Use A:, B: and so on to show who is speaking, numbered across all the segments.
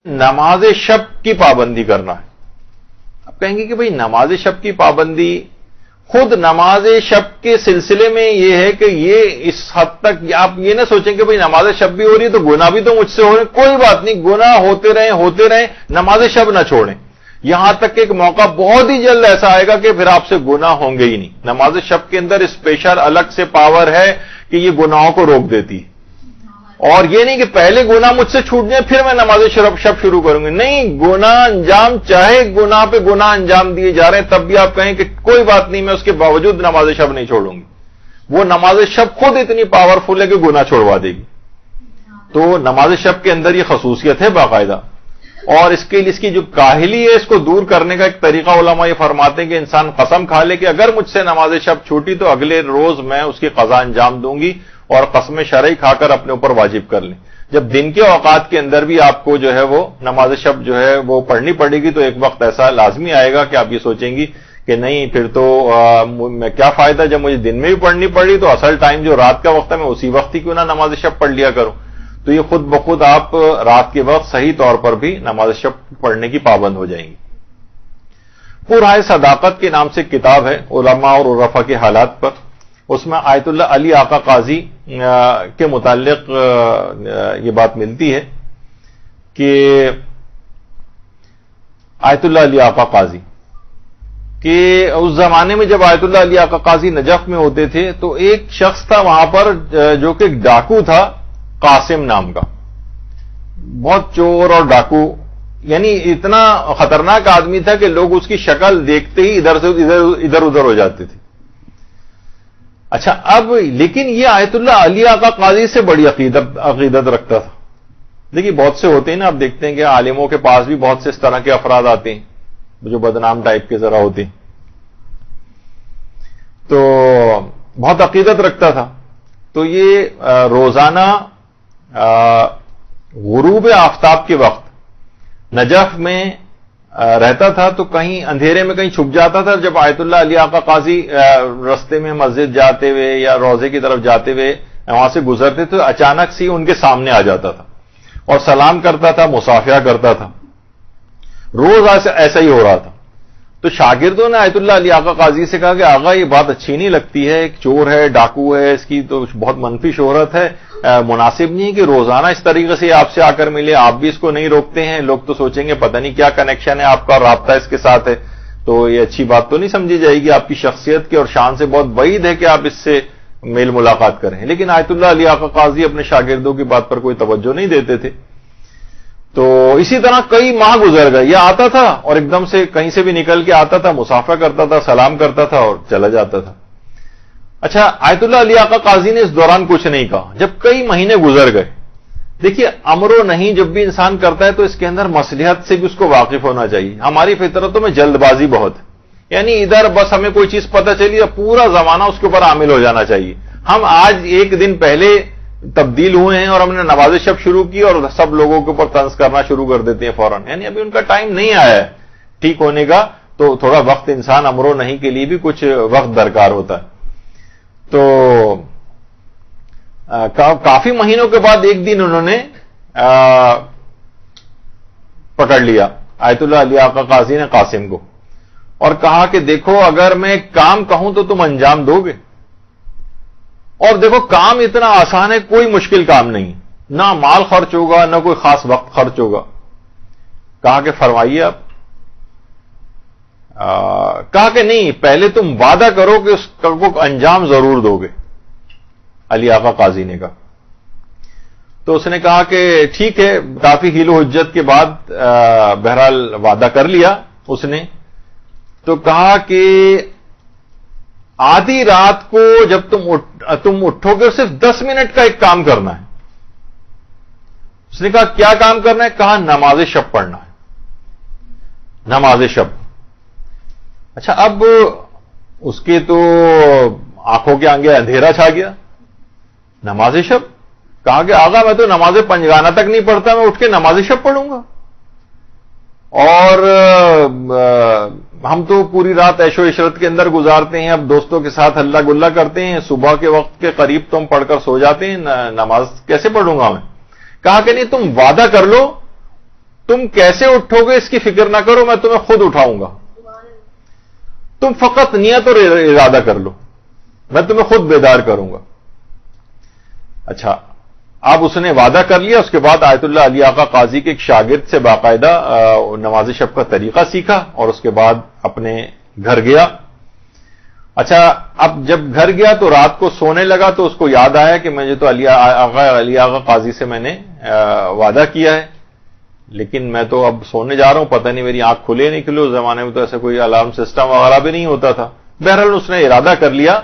A: نماز شب کی پابندی کرنا ہے. آپ کہیں گے کہ بھئی نماز شب کی پابندی، خود نماز شب کے سلسلے میں یہ ہے کہ یہ اس حد تک آپ یہ نہ سوچیں کہ بھئی نماز شب بھی ہو رہی ہے تو گناہ بھی تو مجھ سے ہو رہے ہیں. کوئی بات نہیں، گناہ ہوتے رہیں، نماز شب نہ چھوڑیں. یہاں تک کہ ایک موقع بہت ہی جلد ایسا آئے گا کہ پھر آپ سے گناہ ہوں گے ہی نہیں. نماز شب کے اندر اسپیشل الگ سے پاور ہے کہ یہ گناہوں کو روک دیتی ہے. اور یہ نہیں کہ پہلے گناہ مجھ سے چھوٹ جائیں پھر میں نماز شب شروع کروں گی. نہیں، گناہ انجام، چاہے گناہ پہ گناہ انجام دیے جا رہے ہیں تب بھی آپ کہیں کہ کوئی بات نہیں، میں اس کے باوجود نماز شب نہیں چھوڑوں گی. وہ نماز شب خود اتنی پاورفل ہے کہ گناہ چھوڑوا دے گی. تو نماز شب کے اندر یہ خصوصیت ہے باقاعدہ. اور اس کے لیے اس کی جو کاہلی ہے اس کو دور کرنے کا ایک طریقہ علماء یہ فرماتے ہیں کہ انسان قسم کھا لے کہ اگر مجھ سے نماز شب چھوٹی تو اگلے روز میں اس کی قضا انجام دوں گی، اور قسم شرعی کھا کر اپنے اوپر واجب کر لیں. جب دن کے اوقات کے اندر بھی آپ کو جو ہے وہ نماز شب جو ہے وہ پڑھنی پڑے گی تو ایک وقت ایسا لازمی آئے گا کہ آپ یہ سوچیں گی کہ نہیں پھر تو میں کیا فائدہ، جب مجھے دن میں بھی پڑھنی پڑی تو اصل ٹائم جو رات کا وقت ہے میں اسی وقت ہی کیوں نہ نماز شب پڑھ لیا کروں. تو یہ خود بخود آپ رات کے وقت صحیح طور پر بھی نماز شب پڑھنے کی پابند ہو جائیں گی. پورائے صداقت کے نام سے کتاب ہے علماء اور عرفا کے حالات پر. اس میں آیت اللہ علی آقا قاضی کے متعلق یہ بات ملتی ہے کہ آیت اللہ علی آقا قاضی کہ اس زمانے میں جب آیت اللہ علی آقا قاضی نجف میں ہوتے تھے تو ایک شخص تھا وہاں پر جو کہ ایک ڈاکو تھا قاسم نام کا. بہت چور اور ڈاکو، یعنی اتنا خطرناک آدمی تھا کہ لوگ اس کی شکل دیکھتے ہی ادھر ادھر ہو جاتے تھے. اچھا، اب لیکن یہ آیت اللہ علی آقا قاضی سے بڑی عقیدت رکھتا تھا. دیکھیے بہت سے ہوتے ہیں نا، آپ دیکھتے ہیں کہ عالموں کے پاس بھی بہت سے اس طرح کے افراد آتے ہیں جو بدنام ٹائپ کے ذرا ہوتے ہیں. تو بہت عقیدت رکھتا تھا. تو یہ روزانہ غروب آفتاب کے وقت نجف میں رہتا تھا تو کہیں اندھیرے میں کہیں چھپ جاتا تھا. جب آیت اللہ علی آقا قاضی رستے میں مسجد جاتے ہوئے یا روزے کی طرف جاتے ہوئے وہاں سے گزرتے تو اچانک سے ان کے سامنے آ جاتا تھا اور سلام کرتا تھا، مصافحہ کرتا تھا. روز ایسا ہی ہو رہا تھا. تو شاگردوں نے آیت اللہ علی آقا قاضی سے کہا کہ آقا یہ بات اچھی نہیں لگتی ہے، ایک چور ہے، ڈاکو ہے، اس کی تو بہت منفی شہرت ہے، مناسب نہیں کہ روزانہ اس طریقے سے آپ سے آ کر ملے، آپ بھی اس کو نہیں روکتے ہیں، لوگ تو سوچیں گے پتہ نہیں کیا کنیکشن ہے آپ کا، رابطہ اس کے ساتھ ہے، تو یہ اچھی بات تو نہیں سمجھی جائے گی، آپ کی شخصیت کی اور شان سے بہت بعید ہے کہ آپ اس سے میل ملاقات کریں. لیکن آیت اللہ علی آقا قاضی اپنے شاگردوں کی بات پر کوئی توجہ نہیں دیتے تھے. تو اسی طرح کئی ماہ گزر گئے. یہ آتا تھا اور ایک دم سے کہیں سے بھی نکل کے آتا تھا، مصافحہ کرتا تھا، سلام کرتا تھا اور چلا جاتا تھا. اچھا، آیت اللہ علی آقا قاضی نے اس دوران کچھ نہیں کہا. جب کئی مہینے گزر گئے، دیکھیے امر و نہیں جب بھی انسان کرتا ہے تو اس کے اندر مصلحت سے بھی اس کو واقف ہونا چاہیے. ہماری فطرتوں میں جلد بازی بہت ہے، یعنی ادھر بس ہمیں کوئی چیز پتہ چلی پورا زمانہ اس کے اوپر عامل ہو جانا چاہیے. ہم آج ایک دن پہلے تبدیل ہوئے ہیں اور ہم نے نماز شب شروع کی اور سب لوگوں کے اوپر طنز کرنا شروع کر دیتے ہیں فوراً. یعنی ابھی ان کا ٹائم نہیں آیا ہے ٹھیک ہونے کا، تو تھوڑا وقت انسان امر و نہیں کے لیے بھی کچھ وقت درکار ہوتا ہے. تو کافی مہینوں کے بعد ایک دن انہوں نے پکڑ لیا آیت اللہ علی آقا قاضی نے قاسم کو اور کہا کہ دیکھو اگر میں کام کہوں تو تم انجام دو گے، اور دیکھو کام اتنا آسان ہے، کوئی مشکل کام نہیں، نہ مال خرچ ہوگا نہ کوئی خاص وقت خرچ ہوگا. کہا کہ فرمائیے آپ. کہا کہ نہیں، پہلے تم وعدہ کرو کہ اس کو انجام ضرور دو گے. علی آقا قاضی نے کہا. تو اس نے کہا کہ ٹھیک ہے. کافی حیل و حجت کے بعد بہرحال وعدہ کر لیا اس نے. تو کہا کہ آدھی رات کو جب تم اٹھو گے صرف 10 منٹ کا ایک کام کرنا ہے. اس نے کہا کیا کام کرنا ہے؟ کہا نماز شب پڑھنا ہے. نماز شب. اچھا، اب اس کے تو آنکھوں کے آگے اندھیرا چھا گیا. نماز شب. کہا کہ آقا میں تو نماز پنجگانہ تک نہیں پڑھتا، میں اٹھ کے نماز شب پڑھوں گا، اور ہم تو پوری رات عیش و عشرت کے اندر گزارتے ہیں، اب دوستوں کے ساتھ ہلا گلا کرتے ہیں، صبح کے وقت کے قریب تو ہم پڑھ کر سو جاتے ہیں، نماز کیسے پڑھوں گا میں؟ کہا کہ نہیں، تم وعدہ کر لو تم کیسے اٹھو گے اس کی فکر نہ کرو، میں تمہیں خود اٹھاؤں گا، تم فقط نیت اور ارادہ کر لو، میں تمہیں خود بیدار کروں گا۔ اچھا، اب اس نے وعدہ کر لیا۔ اس کے بعد آیت اللہ علی آقا قاضی کے ایک شاگرد سے باقاعدہ نماز شب کا طریقہ سیکھا اور اس کے بعد اپنے گھر گیا۔ اچھا، اب جب گھر گیا تو رات کو سونے لگا تو اس کو یاد آیا کہ مجھے تو علی آقا قاضی سے میں نے وعدہ کیا ہے، لیکن میں تو اب سونے جا رہا ہوں، پتہ نہیں میری آنکھ کھلے نہیں کھلے، اس زمانے میں تو ایسا کوئی الارم سسٹم وغیرہ بھی نہیں ہوتا تھا۔ بہرحال اس نے ارادہ کر لیا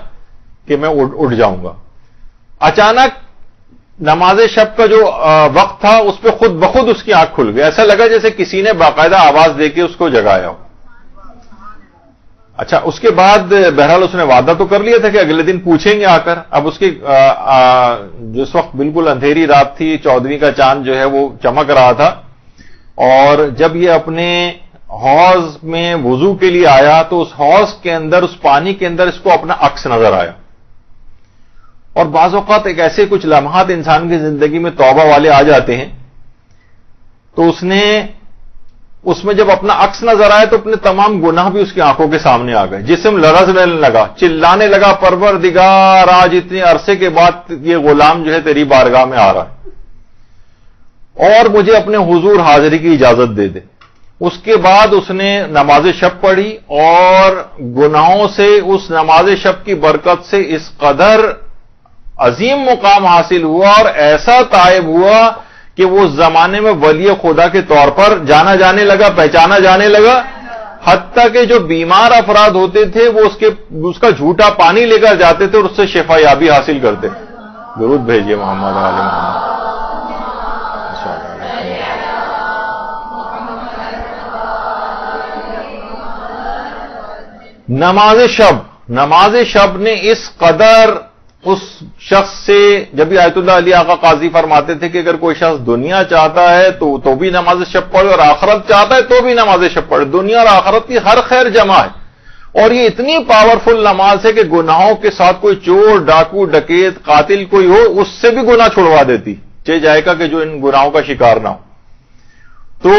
A: کہ میں اٹھ جاؤں گا۔ اچانک نماز شب کا جو وقت تھا اس پہ خود بخود اس کی آنکھ کھل گئی، ایسا لگا جیسے کسی نے باقاعدہ آواز دے کے اس کو جگایا ہو۔ اچھا، اس کے بعد بہرحال اس نے وعدہ تو کر لیا تھا کہ اگلے دن پوچھیں گے آ کر۔ اب اس کی جس وقت بالکل اندھیری رات تھی، 14ویں کا چاند جو ہے وہ چمک رہا تھا، اور جب یہ اپنے حوض میں وضو کے لیے آیا تو اس حوض کے اندر، اس پانی کے اندر اس کو اپنا عکس نظر آیا۔ اور بعض اوقات ایک ایسے کچھ لمحات انسان کی زندگی میں توبہ والے آ جاتے ہیں، تو اس میں جب اپنا عکس نظر آیا تو اپنے تمام گناہ بھی اس کی آنکھوں کے سامنے آ گئے، جسم لرزنے لگا، چلانے لگا، پروردگار آج اتنے عرصے کے بعد یہ غلام جو ہے تیری بارگاہ میں آ رہا ہے اور مجھے اپنے حضور حاضری کی اجازت دے دے۔ اس کے بعد اس نے نماز شب پڑھی اور گناہوں سے اس نماز شب کی برکت سے اس قدر عظیم مقام حاصل ہوا اور ایسا تائب ہوا کہ وہ اس زمانے میں ولی خدا کے طور پر جانا جانے لگا، پہچانا جانے لگا، حتیٰ کہ جو بیمار افراد ہوتے تھے وہ اس کا جھوٹا پانی لے کر جاتے تھے اور اس سے شفا یابی حاصل کرتے۔ درود بھیجیے محمد علی محمد۔ نماز شب نے اس قدر اس شخص سے، جب بھی آیت اللہ علی آقا قاضی فرماتے تھے کہ اگر کوئی شخص دنیا چاہتا ہے تو بھی نماز شب پڑھے اور آخرت چاہتا ہے تو بھی نماز شب پڑھے، دنیا اور آخرت کی ہر خیر جمع ہے۔ اور یہ اتنی پاورفل نماز ہے کہ گناہوں کے ساتھ کوئی چور، ڈاکو، ڈکیت، قاتل کوئی ہو اس سے بھی گناہ چھڑوا دیتی، چاہے جائے گا کہ جو ان گناہوں کا شکار نہ ہو۔ تو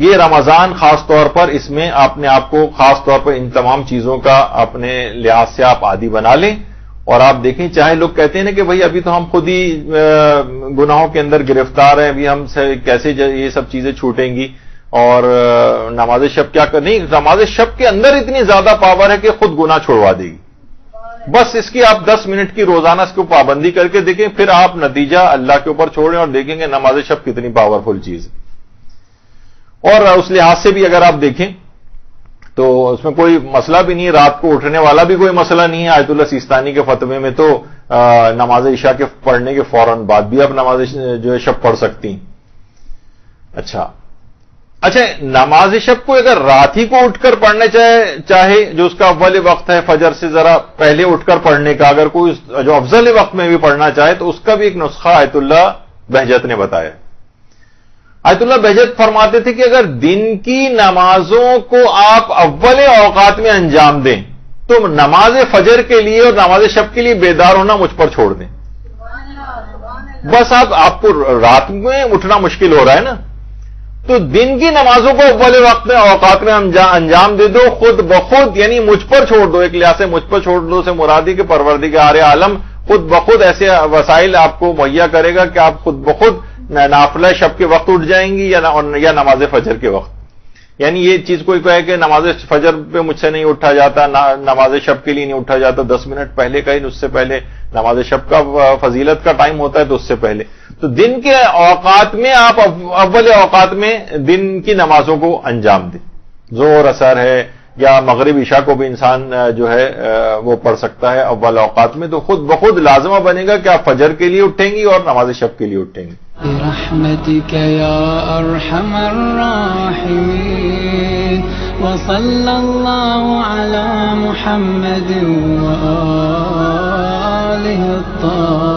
A: یہ رمضان خاص طور پر اس میں آپ نے آپ کو خاص طور پر ان تمام چیزوں کا اپنے لحاظ سے آپ عادی بنا لیں، اور آپ دیکھیں چاہے لوگ کہتے ہیں نا کہ بھئی ابھی تو ہم خود ہی گناہوں کے اندر گرفتار ہیں، ابھی ہم کیسے یہ سب چیزیں چھوٹیں گی، اور نماز شب کیا کرنی، نماز شب کے اندر اتنی زیادہ پاور ہے کہ خود گناہ چھوڑوا دے گی۔ بس اس کی آپ 10 منٹ کی روزانہ اس کو پابندی کر کے دیکھیں، پھر آپ نتیجہ اللہ کے اوپر چھوڑیں اور دیکھیں گے نماز شب کتنی پاورفل چیز ہے۔ اور اس لحاظ سے بھی اگر آپ دیکھیں تو اس میں کوئی مسئلہ بھی نہیں، رات کو اٹھنے والا بھی کوئی مسئلہ نہیں ہے۔ آیت اللہ سیستانی کے فتوے میں تو نماز عشاء کے پڑھنے کے فوراً بعد بھی آپ نماز جو ہے شب پڑھ سکتی ہیں۔ اچھا، نماز شب کو اگر رات ہی کو اٹھ کر پڑھنا چاہے جو اس کا اول وقت ہے فجر سے ذرا پہلے اٹھ کر پڑھنے کا، اگر کوئی جو افضل وقت میں بھی پڑھنا چاہے تو اس کا بھی ایک نسخہ آیت اللہ بہجت نے بتایا۔ آیت اللہ بہجت فرماتے تھے کہ اگر دن کی نمازوں کو آپ اول اوقات میں انجام دیں تو نماز فجر کے لیے اور نماز شب کے لیے بیدار ہونا مجھ پر چھوڑ دیں۔ بس آپ کو رات میں اٹھنا مشکل ہو رہا ہے نا، تو دن کی نمازوں کو اول وقت میں اوقات میں انجام دے دو، خود بخود، یعنی مجھ پر چھوڑ دو، ایک لحاظ سے مجھ پر چھوڑ دو سے مرادی کے پروردگار عالم خود بخود ایسے وسائل آپ کو مہیا کرے گا کہ آپ خود بخود نافلہ شب کے وقت اٹھ جائیں گی یا نماز فجر کے وقت۔ یعنی یہ چیز کوئی کہے کہ نماز فجر پہ مجھ سے نہیں اٹھا جاتا، نماز شب کے لیے نہیں اٹھا جاتا، 10 منٹ پہلے کہیں اس سے پہلے نماز شب کا فضیلت کا ٹائم ہوتا ہے تو اس سے پہلے، تو دن کے اوقات میں آپ اول اوقات میں دن کی نمازوں کو انجام دیں۔ ظہر، عصر ہے یا مغرب عشاء کو بھی انسان جو ہے وہ پڑھ سکتا ہے اول اوقات میں، تو خود بخود لازمہ بنے گا کہ آپ فجر کے لیے اٹھیں گی اور نماز شب کے لیے اٹھیں گی۔
B: برحمتك يا أرحم الراحمين وصلى الله على محمد وآله الطاهرين